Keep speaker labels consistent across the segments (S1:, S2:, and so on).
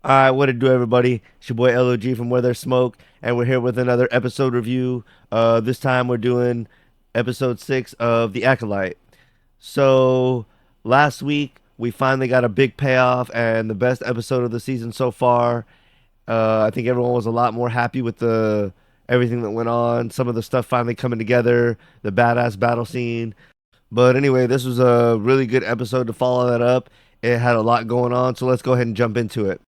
S1: All right, what it do, everybody? It's your boy LOG from Where There's Smoke, and we're here with another episode review. This time we're doing episode 6 of The Acolyte. So, last week we finally got a big payoff and the best episode of the season so far. I think everyone was a lot more happy with the everything that went on, some of the stuff finally coming together, the badass battle scene. But anyway, this was a really good episode to follow that up. It had a lot going on, so let's go ahead and jump into it.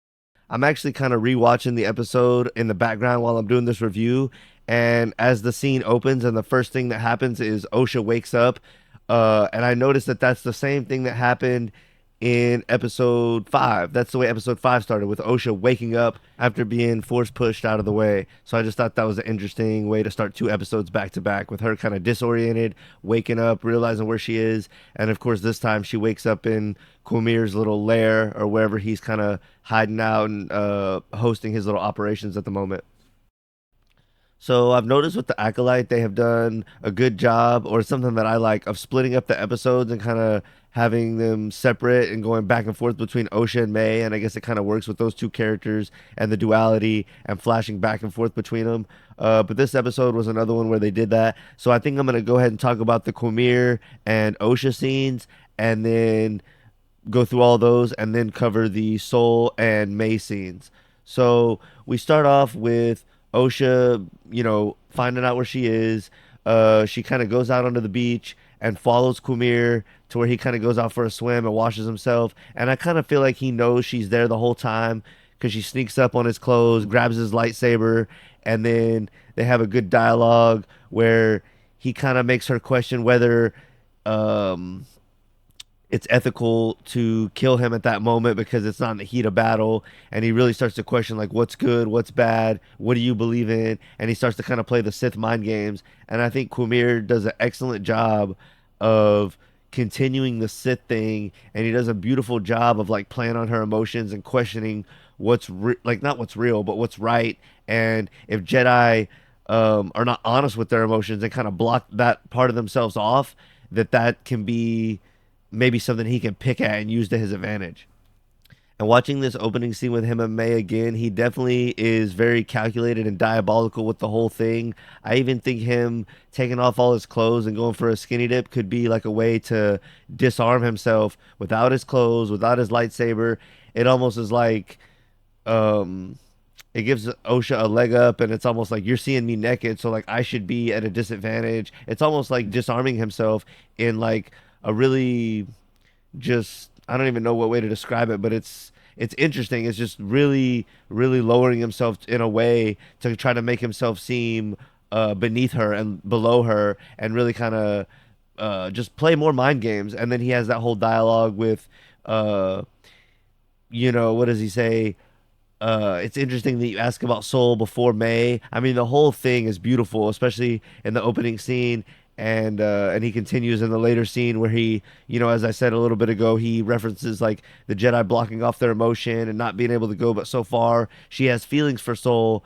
S1: I'm actually kind of rewatching the episode in the background while I'm doing this review. And as the scene opens, and the first thing that happens is Osha wakes up. And I noticed that that's the same thing that happened in episode 5. That's the way episode 5 started, with Osha waking up after being force pushed out of the way. So I just thought that was an interesting way to start 2 episodes back to back, with her kind of disoriented, waking up, realizing where she is. And of course, this time she wakes up in Kumir's little lair, or wherever he's kind of hiding out and hosting his little operations at the moment. So I've noticed with the Acolyte, they have done a good job, or something that I like, of splitting up the episodes and kind of having them separate and going back and forth between Osha and May. And I guess it kind of works with those two characters and the duality and flashing back and forth between them. But this episode was another one where they did that. So I think I'm going to go ahead and talk about the Kumir and Osha scenes, and then go through all those, and then cover the Soul and May scenes. So we start off with Osha, finding out where she is. She kind of goes out onto the beach and follows Kumir to where he kind of goes out for a swim and washes himself. And I kind of feel like he knows she's there the whole time, because she sneaks up on his clothes, grabs his lightsaber, and then they have a good dialogue where he kind of makes her question whether um, it's ethical to kill him at that moment, because it's not in the heat of battle. And he really starts to question, like, what's good, what's bad, what do you believe in? And he starts to kind of play the Sith mind games. And I think Kumir does an excellent job of continuing the Sith thing, and he does a beautiful job of like playing on her emotions and questioning like, not what's real, but what's right. And if Jedi are not honest with their emotions and kind of block that part of themselves off, that can be maybe something he can pick at and use to his advantage. And watching this opening scene with him and May again, he definitely is very calculated and diabolical with the whole thing. I even think him taking off all his clothes and going for a skinny dip could be like a way to disarm himself without his clothes, without his lightsaber. It almost is like um it gives Osha a leg up, and it's almost like, you're seeing me naked, so like I should be at a disadvantage. It's almost like disarming himself in like a really, just, I don't even know what way to describe it, but it's interesting. It's just really, really lowering himself in a way to try to make himself seem beneath her and below her, and really kind of just play more mind games. And then he has that whole dialogue with, uh, what does he say? It's interesting that you ask about Soul before May. I mean, the whole thing is beautiful, especially in the opening scene. And he continues in the later scene where he, as I said a little bit ago, he references like the Jedi blocking off their emotion and not being able to go but so far. She has feelings for Soul,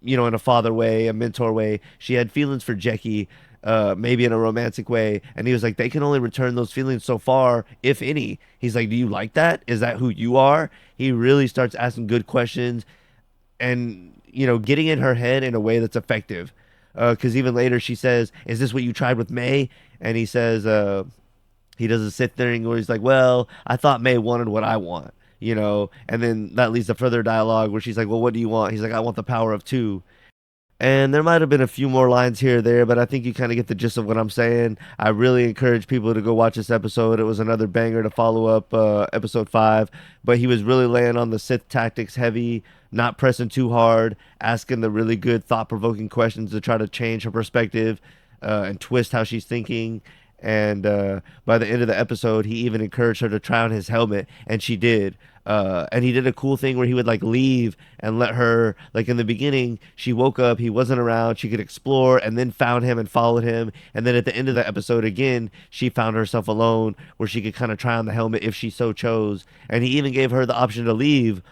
S1: in a father way, a mentor way. She had feelings for Jackie, maybe in a romantic way. And he was like, they can only return those feelings so far, if any. He's like, do you like that? Is that who you are? He really starts asking good questions, and getting in her head in a way that's effective. Because even later she says, "Is this what you tried with May?" And he says, he does a sit thing where he's like, "Well, I thought May wanted what I want." And then that leads to further dialogue where she's like, "Well, what do you want?" He's like, "I want the power of two." And there might have been a few more lines here or there, but I think you kind of get the gist of what I'm saying. I really encourage people to go watch this episode. It was another banger to follow up episode 5, but he was really laying on the Sith tactics heavy, not pressing too hard, asking the really good thought provoking questions to try to change her perspective and twist how she's thinking. And by the end of the episode, he even encouraged her to try on his helmet, and she did. And he did a cool thing where he would like leave and let her, like, in the beginning, she woke up, he wasn't around, she could explore, and then found him and followed him. And then at the end of the episode, again, she found herself alone, where she could kind of try on the helmet if she so chose. And he even gave her the option to leave,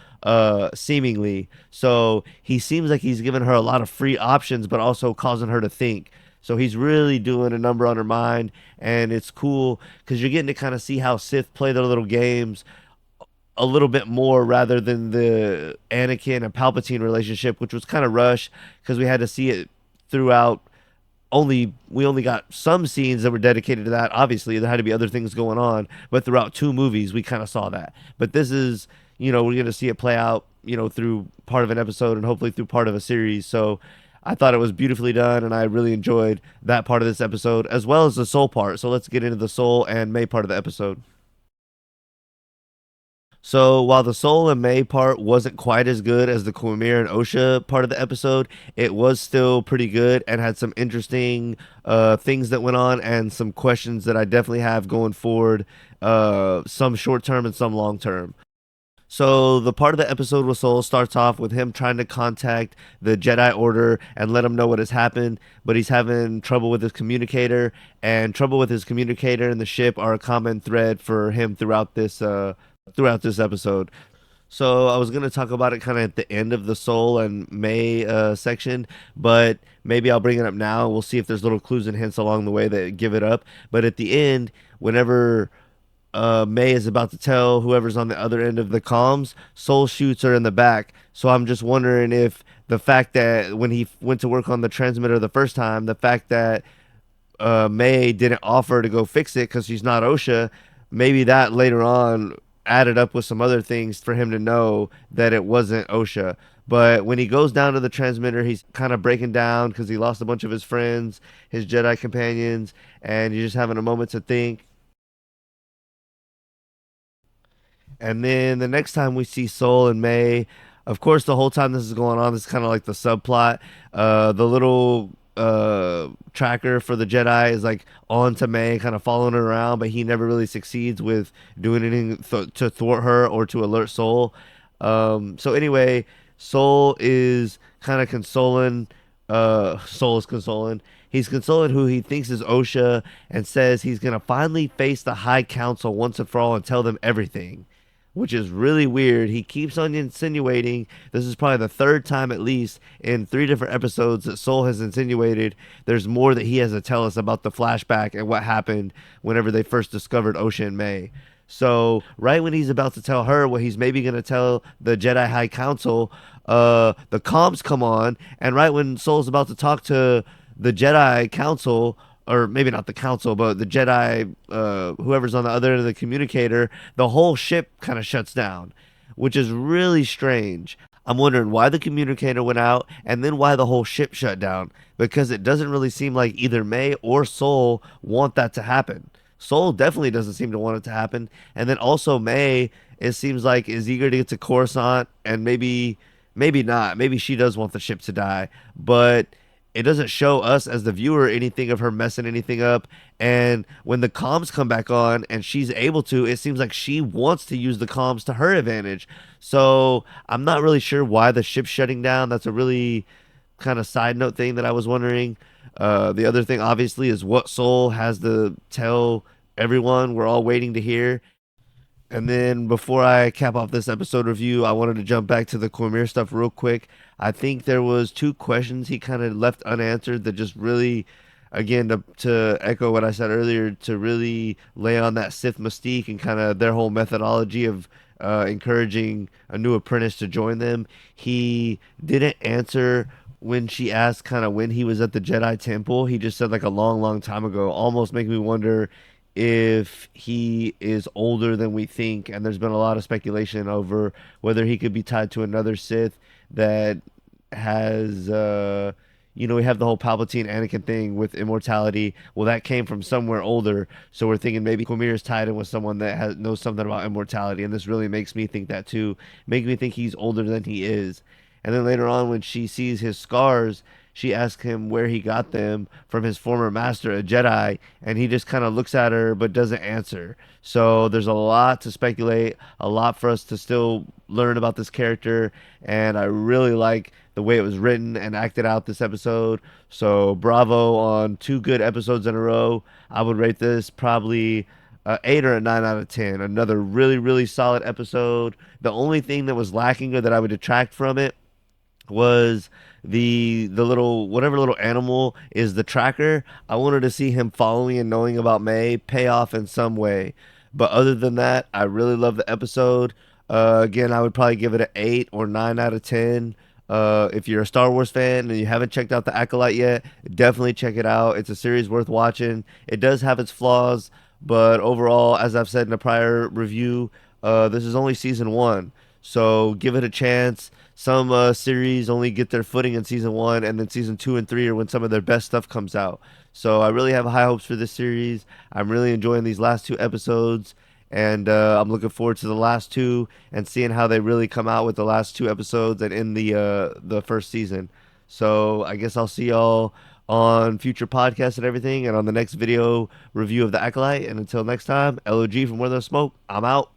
S1: seemingly. So he seems like he's given her a lot of free options, but also causing her to think. So he's really doing a number on her mind, and it's cool because you're getting to kind of see how Sith play their little games a little bit more rather than the Anakin and Palpatine relationship, which was kind of rushed because we had to see it throughout. We only got some scenes that were dedicated to that. Obviously, there had to be other things going on, but throughout two movies, we kind of saw that. But this is, we're going to see it play out, through part of an episode and hopefully through part of a series. So I thought it was beautifully done, and I really enjoyed that part of this episode as well as the soul part. So let's get into the soul and May part of the episode. So while the Soul and May part wasn't quite as good as the Quimir and Osha part of the episode, it was still pretty good and had some interesting things that went on and some questions that I definitely have going forward, some short term and some long term. So the part of the episode with Soul starts off with him trying to contact the Jedi Order and let him know what has happened, but he's having trouble with his communicator, and trouble with his communicator and the ship are a common thread for him throughout this episode. So I was gonna talk about it kind of at the end of the Soul and May section, but maybe I'll bring it up now. We'll see if there's little clues and hints along the way that give it up. But at the end, whenever May is about to tell whoever's on the other end of the comms, Soul shoots her in the back. So I'm just wondering if the fact that when he went to work on the transmitter the first time, the fact that May didn't offer to go fix it because she's not Osha, maybe that later on added up with some other things for him to know that it wasn't Osha. But when he goes down to the transmitter, he's kind of breaking down because he lost a bunch of his friends, his Jedi companions, and he's just having a moment to think. And then the next time we see Soul and May, of course, the whole time this is going on, this is kind of like the subplot. The little tracker for the Jedi is like on to May, kind of following her around, but he never really succeeds with doing anything to thwart her or to alert Soul. So anyway, Soul is kind of consoling. Soul is consoling. He's consoling who he thinks is Osha and says he's gonna finally face the High Council once and for all and tell them everything, which is really weird. He keeps on insinuating. This is probably the third time, at least, in three different episodes that Soul has insinuated there's more that he has to tell us about the flashback and what happened whenever they first discovered Osha and May. So, right when he's about to tell her what he's maybe going to tell the Jedi High Council, the comms come on, and right when Soul's about to talk to the Jedi Council, or maybe not the council, but the Jedi, whoever's on the other end of the communicator, the whole ship kind of shuts down, which is really strange. I'm wondering why the communicator went out and then why the whole ship shut down, because it doesn't really seem like either May or Soul want that to happen. Soul definitely doesn't seem to want it to happen, and then also May, it seems like, is eager to get to Coruscant, and maybe not. Maybe she does want the ship to die, but it doesn't show us as the viewer anything of her messing anything up. And when the comms come back on and she's able to, it seems like she wants to use the comms to her advantage. So I'm not really sure why the ship's shutting down. That's a really kind of side note thing that I was wondering. The other thing, obviously, is what Soul has to tell everyone. We're all waiting to hear. And then before I cap off this episode review, I wanted to jump back to the Cormier stuff real quick. I think there was two questions he kind of left unanswered that just really, again, to echo what I said earlier, to really lay on that Sith mystique and kind of their whole methodology of encouraging a new apprentice to join them. He didn't answer when she asked kind of when he was at the Jedi Temple. He just said like a long, long time ago, almost making me wonder if he is older than we think, and there's been a lot of speculation over whether he could be tied to another Sith that has we have the whole Palpatine Anakin thing with immortality. Well, that came from somewhere older, so we're thinking maybe Quimir is tied in with someone that knows something about immortality, and this really makes me think that too. Make me think he's older than he is. And then later on, when she sees his scars, she asks him where he got them from his former master, a Jedi, and he just kind of looks at her but doesn't answer. So there's a lot to speculate, a lot for us to still learn about this character, and I really like the way it was written and acted out this episode. So bravo on two good episodes in a row. I would rate this probably 8 or a 9 out of 10. Another really, really solid episode. The only thing that was lacking or that I would detract from it was the little whatever little animal is the tracker. I wanted to see him following and knowing about May pay off in some way. But other than that, I really love the episode. Again, I would probably give it an 8 or 9 out of 10. If you're a Star Wars fan and you haven't checked out The Acolyte yet, definitely check it out. It's a series worth watching. It does have its flaws, but overall, as I've said in a prior review, this is only season one. So give it a chance. Some series only get their footing in season one, and then season two and three are when some of their best stuff comes out. So I really have high hopes for this series. I'm really enjoying these last two episodes, and I'm looking forward to the last two and seeing how they really come out with the last two episodes and in the first season. So I guess I'll see y'all on future podcasts and everything, and on the next video review of the Acolyte. And until next time, LOG from Where There's Smoke. I'm out.